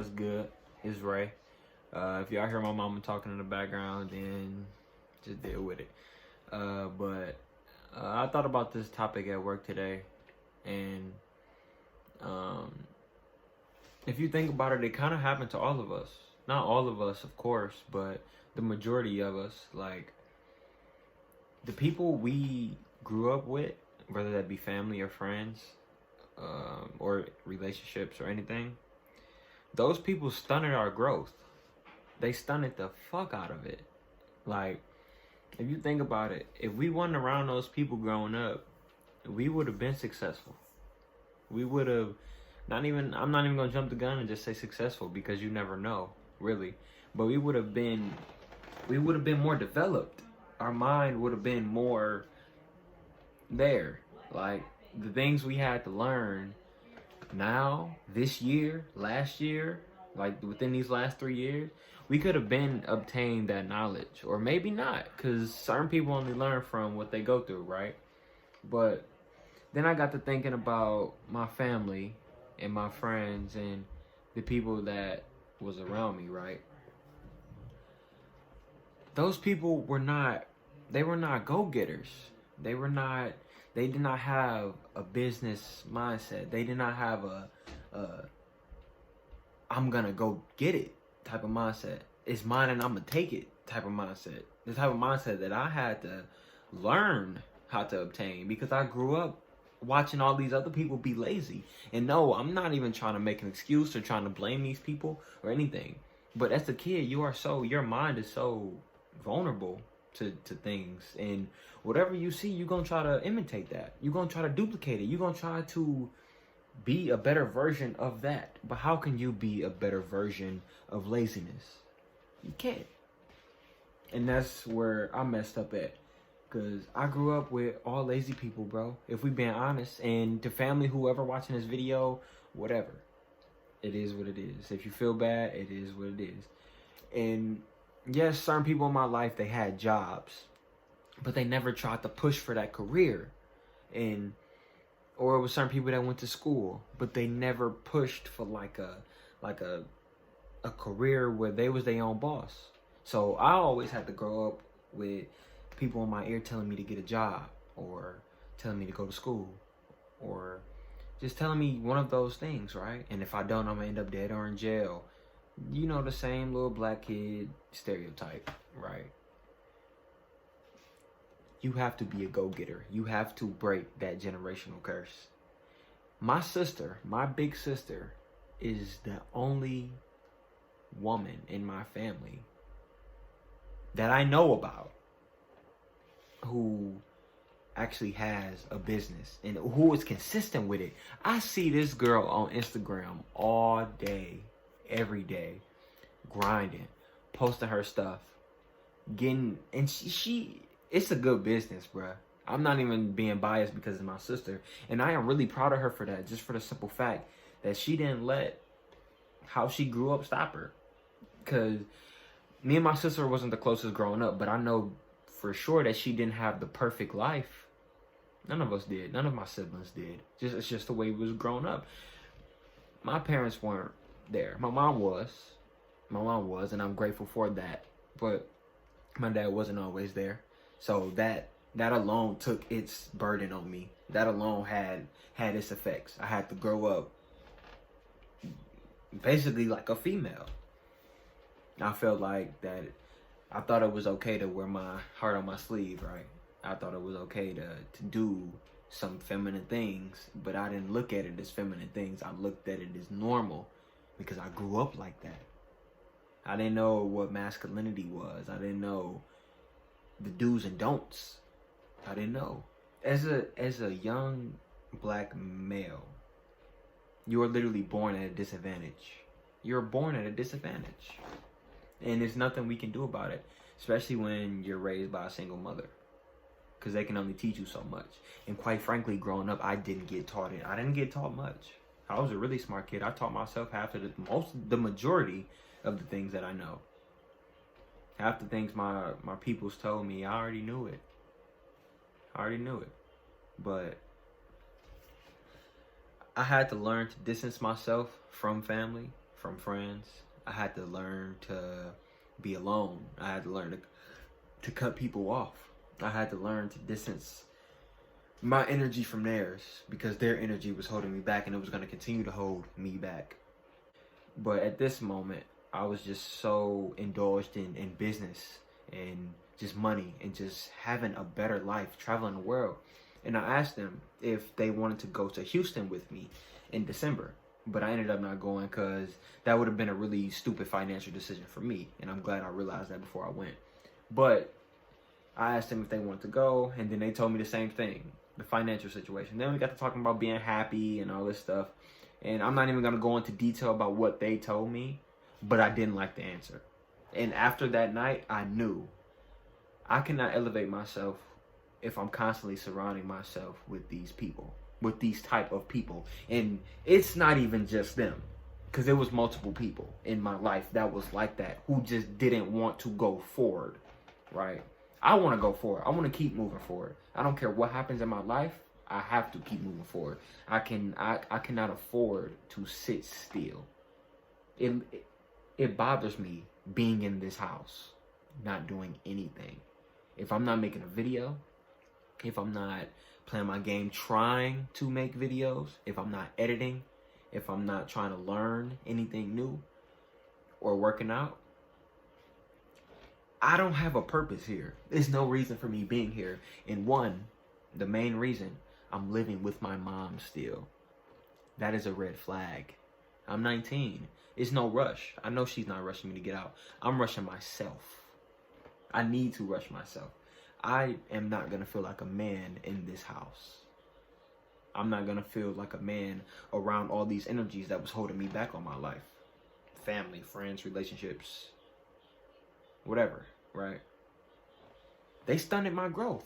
What's good? It's Ray. If y'all hear my mama talking in the background, then just deal with it. But I thought about this topic at work today, and um, if you think about it, it kind of happened to all of us. Not all of us, of course, but the majority of us. Like, the people we grew up with, whether that be family or friends, or relationships or anything, those people stunted our growth. They stunted the fuck out of it. Like, if you think about it, if we wasn't around those people growing up, we would have been successful. We would have I'm not even gonna jump the gun and just say successful, because you never know, really. But we would have been more developed. Our mind would have been more there. Like, the things we had to learn now, this year, last year, like within these last 3 years, we could have been obtained that knowledge, or maybe not, because certain people only learn from what they go through, right? But then I got to thinking about my family and my friends and the people that was around me, right? Those people were not go-getters. They did not have a business mindset. They did not have a I'm gonna go get it type of mindset. It's mine and I'm gonna take it type of mindset. The type of mindset that I had to learn how to obtain, because I grew up watching all these other people be lazy. And no, I'm not even trying to make an excuse or trying to blame these people or anything. But as a kid, your mind is so vulnerable to things, and whatever you see, you're gonna try to imitate that. You're gonna try to duplicate it. You're gonna try to be a better version of that. But how can you be a better version of laziness? You can't. And that's where I messed up at, because I grew up with all lazy people, bro, if we being honest. And to family, whoever watching this video, whatever, it is what it is. If you feel bad, it is what it is. And yes, certain people in my life, they had jobs, but they never tried to push for that career. Or it was certain people that went to school, but they never pushed for like a career where they was their own boss. So I always had to grow up with people in my ear telling me to get a job, or telling me to go to school, or just telling me one of those things, right? And if I don't, I'm gonna end up dead or in jail. You know, the same little black kid stereotype, right? You have to be a go-getter. You have to break that generational curse. My sister, my big sister, is the only woman in my family that I know about who actually has a business and who is consistent with it. I see this girl on Instagram all day, every day, grinding, posting her stuff, and she it's a good business, bruh. I'm not even being biased because it's my sister, and I am really proud of her for that, just for the simple fact that she didn't let how she grew up stop her. Because me and my sister wasn't the closest growing up, but I know for sure that she didn't have the perfect life. None of us did. None of my siblings did. It's just the way we was growing up. My parents weren't there. My mom was, and I'm grateful for that. But my dad wasn't always there. So that alone took its burden on me. That alone had its effects. I had to grow up basically like a female. I felt like that. I thought it was okay to wear my heart on my sleeve, right? I thought it was okay to do some feminine things, but I didn't look at it as feminine things. I looked at it as normal, because I grew up like that. I didn't know what masculinity was. I didn't know the do's and don'ts. I didn't know. As a young black male, you are literally born at a disadvantage. You're born at a disadvantage. And there's nothing we can do about it, especially when you're raised by a single mother, because they can only teach you so much. And quite frankly, growing up, I didn't get taught it. I didn't get taught much. I was a really smart kid. I taught myself the majority of the things that I know. Half the things my peoples told me, I already knew it. But I had to learn to distance myself from family, from friends. I had to learn to be alone. I had to learn to cut people off. I had to learn to distance my energy from theirs because their energy was holding me back and it was going to continue to hold me back. But at this moment, I was just so indulged in business and just money and just having a better life, traveling the world. And I asked them if they wanted to go to Houston with me in December. But I ended up not going because that would have been a really stupid financial decision for me. And I'm glad I realized that before I went. But I asked them if they wanted to go, and then they told me the same thing, the financial situation. Then we got to talking about being happy and all this stuff. And I'm not even going to go into detail about what they told me, but I didn't like the answer. And after that night, I knew I cannot elevate myself if I'm constantly surrounding myself with these people, with these type of people. And it's not even just them, because there was multiple people in my life that was like that, who just didn't want to go forward, right? I want to go forward. I want to keep moving forward. I don't care what happens in my life. I have to keep moving forward. I cannot afford to sit still. It bothers me being in this house, not doing anything. If I'm not making a video, if I'm not playing my game trying to make videos, if I'm not editing, if I'm not trying to learn anything new or working out, I don't have a purpose here. There's no reason for me being here. And one, the main reason, I'm living with my mom still. That is a red flag. I'm 19. It's no rush. I know she's not rushing me to get out. I'm rushing myself. I need to rush myself. I am not going to feel like a man in this house. I'm not going to feel like a man around all these energies that was holding me back on my life. Family, friends, relationships, whatever, right? They stunted my growth.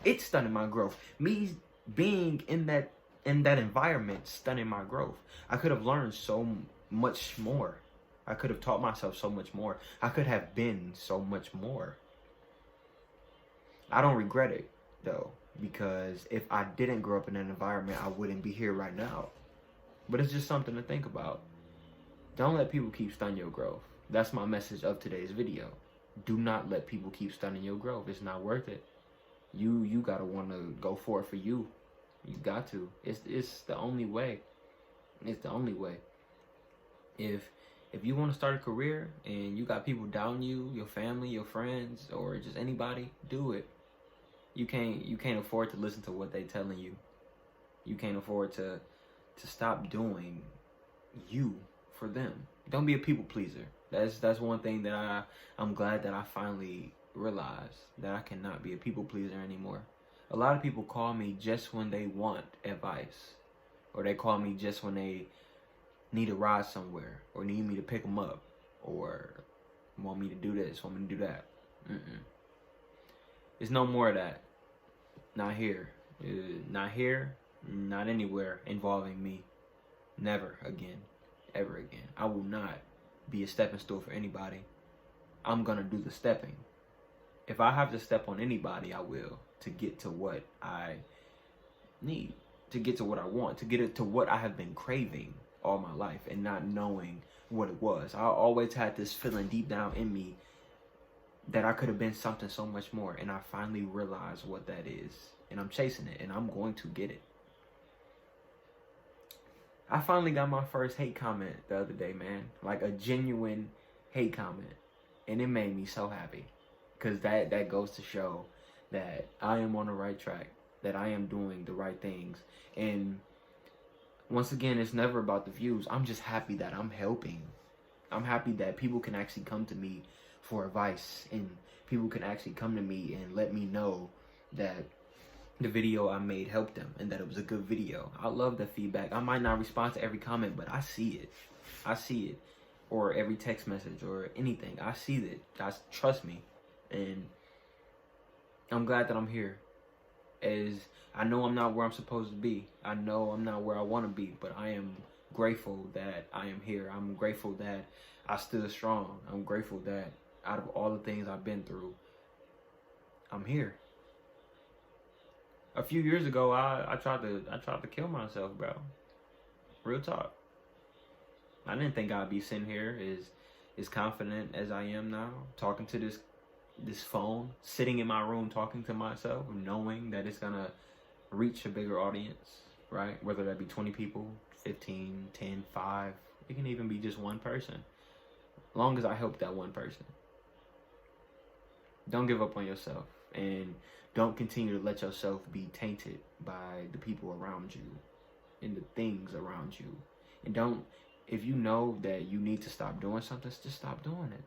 It stunted my growth. Me being in that environment stunted my growth. I could have learned so much more. I could have taught myself so much more. I could have been so much more. I don't regret it, though, because if I didn't grow up in that environment, I wouldn't be here right now. But it's just something to think about. Don't let people keep stunning your growth. That's my message of today's video. Do not let people keep stunning your growth. It's not worth it. You gotta want to go for it for you. You got to. It's the only way. It's the only way. If you want to start a career and you got people doubting you, your family, your friends, or just anybody, do it. You can't afford to listen to what they telling you. You can't afford to stop doing you for them. Don't be a people pleaser. That's one thing that I'm glad that I finally realized, that I cannot be a people pleaser anymore. A lot of people call me just when they want advice, or they call me just when they need a ride somewhere, or need me to pick them up, or want me to do this, want me to do that. There's no more of that. Not here. Not here. Not anywhere involving me. Never again. Ever again. I will not be a stepping stool for anybody. I'm gonna do the stepping. If I have to step on anybody, I will, to get to what I need, to get to what I want, to get it to what I have been craving all my life and not knowing what it was. I always had this feeling deep down in me that I could have been something so much more, and I finally realized what that is, and I'm chasing it, and I'm going to get it. I finally got my first hate comment the other day, man. Like a genuine hate comment, and it made me so happy, because that goes to show that I am on the right track, that I am doing the right things. And once again, it's never about the views. I'm just happy that I'm helping. I'm happy that people can actually come to me for advice, and people can actually come to me and let me know that the video I made helped them and that it was a good video. I love the feedback. I might not respond to every comment, but I see it. I see it. Or every text message or anything. I see it. Guys, trust me. And I'm glad that I'm here. As I know I'm not where I'm supposed to be. I know I'm not where I want to be, but I am grateful that I am here. I'm grateful that I stood strong. I'm grateful that out of all the things I've been through, I'm here. A few years ago, I tried to kill myself, bro. Real talk. I didn't think I'd be sitting here as confident as I am now, talking to this phone, sitting in my room talking to myself, knowing that it's gonna reach a bigger audience, right? Whether that be 20 people, 15, 10, 5, it can even be just one person. As long as I help that one person. Don't give up on yourself, and don't continue to let yourself be tainted by the people around you and the things around you. And don't, if you know that you need to stop doing something, just stop doing it.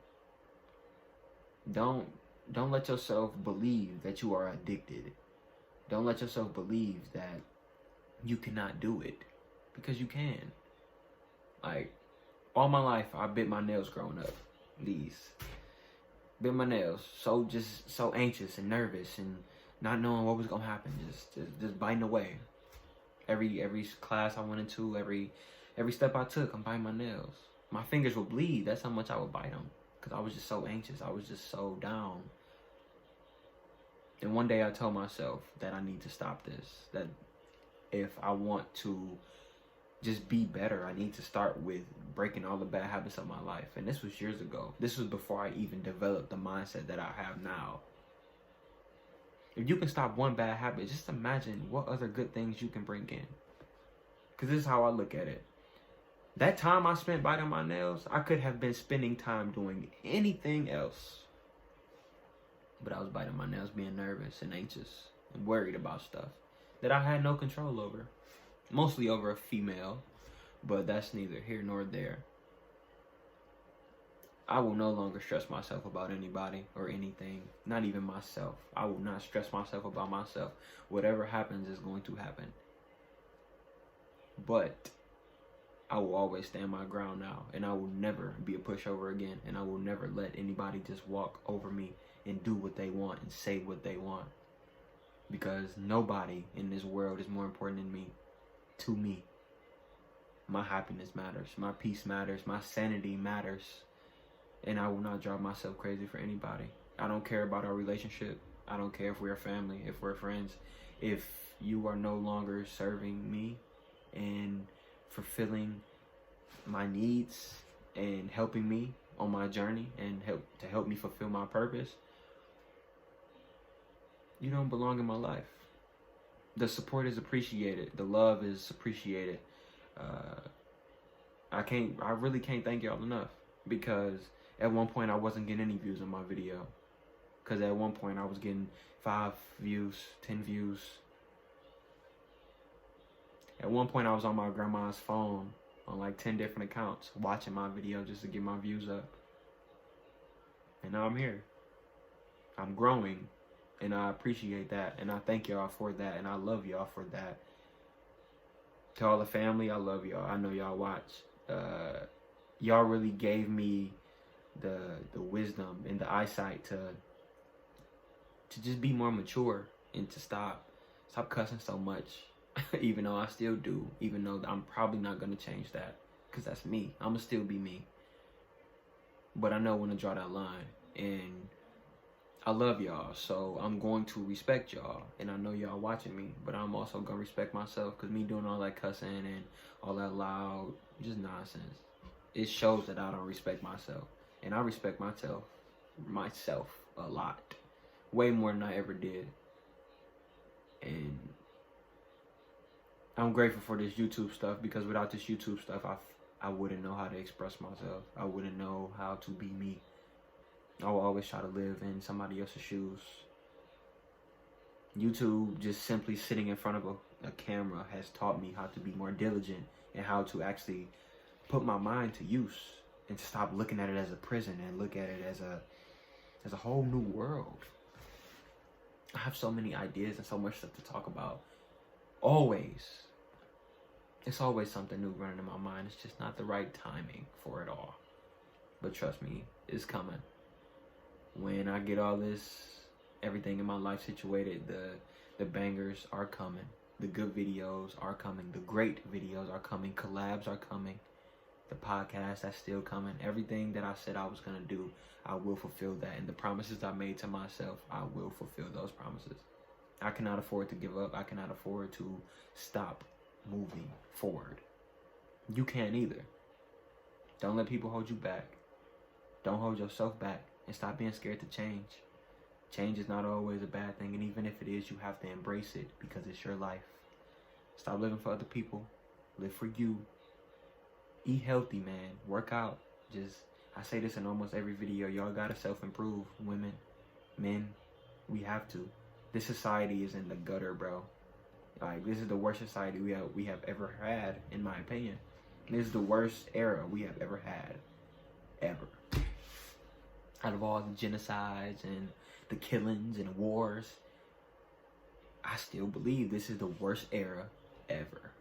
Don't let yourself believe that you are addicted. Don't let yourself believe that you cannot do it, because you can. Like, all my life, I bit my nails growing up. Bit my nails. So anxious and nervous and not knowing what was gonna happen. Just biting away. Every class I went into, every step I took, I'm biting my nails. My fingers would bleed. That's how much I would bite them, because I was just so anxious. I was just so down. And one day I told myself that I need to stop this. That if I want to just be better, I need to start with breaking all the bad habits of my life. And this was years ago. This was before I even developed the mindset that I have now. If you can stop one bad habit, just imagine what other good things you can bring in. Because this is how I look at it. That time I spent biting my nails, I could have been spending time doing anything else. But I was biting my nails, being nervous and anxious and worried about stuff that I had no control over. Mostly over a female, but that's neither here nor there. I will no longer stress myself about anybody or anything, not even myself. I will not stress myself about myself. Whatever happens is going to happen. But I will always stand my ground now, and I will never be a pushover again, and I will never let anybody just walk over me and do what they want and say what they want. Because nobody in this world is more important than me. To me. My happiness matters. My peace matters. My sanity matters. And I will not drive myself crazy for anybody. I don't care about our relationship. I don't care if we're family, if we're friends. If you are no longer serving me and fulfilling my needs and helping me on my journey and help me fulfill my purpose, you don't belong in my life. The support is appreciated. The love is appreciated. I really can't thank y'all enough, because at one point I wasn't getting any views on my video. Because at one point I was getting 5 views, 10 views. At one point I was on my grandma's phone on like 10 different accounts watching my video just to get my views up. And now I'm here. I'm growing. And I appreciate that, and I thank y'all for that, and I love y'all for that. To all the family, I love y'all. I know y'all watch. Y'all really gave me the wisdom and the eyesight to just be more mature and to stop cussing so much, even though I still do, even though I'm probably not going to change that, because that's me. I'm going to still be me. But I know when to draw that line, and I love y'all, so I'm going to respect y'all, and I know y'all watching me, but I'm also going to respect myself, because me doing all that cussing and all that loud, just nonsense, it shows that I don't respect myself, and I respect myself a lot, way more than I ever did, and I'm grateful for this YouTube stuff, because without this YouTube stuff, I wouldn't know how to express myself. I wouldn't know how to be me. I will always try to live in somebody else's shoes. YouTube, just simply sitting in front of a camera, has taught me how to be more diligent and how to actually put my mind to use and to stop looking at it as a prison and look at it as a whole new world. I have so many ideas and so much stuff to talk about. Always. It's always something new running in my mind. It's just not the right timing for it all. But trust me, it's coming. When I get all this, everything in my life situated, the bangers are coming. The good videos are coming. The great videos are coming. Collabs are coming. The podcast, that's still coming. Everything that I said I was going to do, I will fulfill that. And the promises I made to myself, I will fulfill those promises. I cannot afford to give up. I cannot afford to stop moving forward. You can't either. Don't let people hold you back. Don't hold yourself back, and stop being scared to change. Change is not always a bad thing, and even if it is, you have to embrace it because it's your life. Stop living for other people. Live for you. Eat healthy, man. Work out. I say this in almost every video. Y'all gotta self-improve. Women, men, we have to. This society is in the gutter, bro. Like, this is the worst society we have ever had, in my opinion. This is the worst era we have ever had. Ever. Out of all the genocides and the killings and wars, I still believe this is the worst era ever.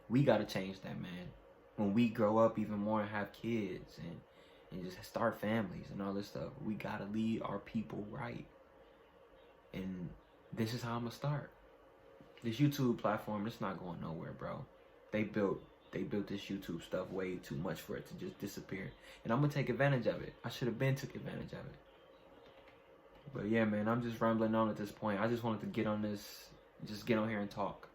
We gotta change that, man. When we grow up even more and have kids and just start families and all this stuff, we gotta lead our people right. And this is how I'm gonna start. This YouTube platform, it's not going nowhere, bro. They built this YouTube stuff way too much for it to just disappear. And I'm gonna take advantage of it. I should have been took advantage of it. But yeah, man, I'm just rambling on at this point. I just wanted to get on here and talk.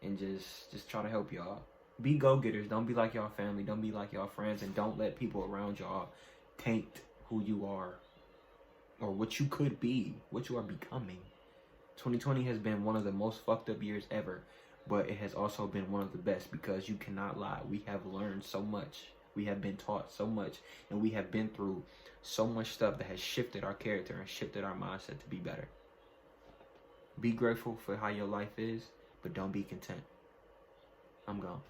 And just try to help y'all. Be go-getters. Don't be like y'all family. Don't be like y'all friends. And don't let people around y'all taint who you are. Or what you could be. What you are becoming. 2020 has been one of the most fucked up years ever. But it has also been one of the best, because you cannot lie. We have learned so much. We have been taught so much. And we have been through so much stuff that has shifted our character and shifted our mindset to be better. Be grateful for how your life is, but don't be content. I'm gone.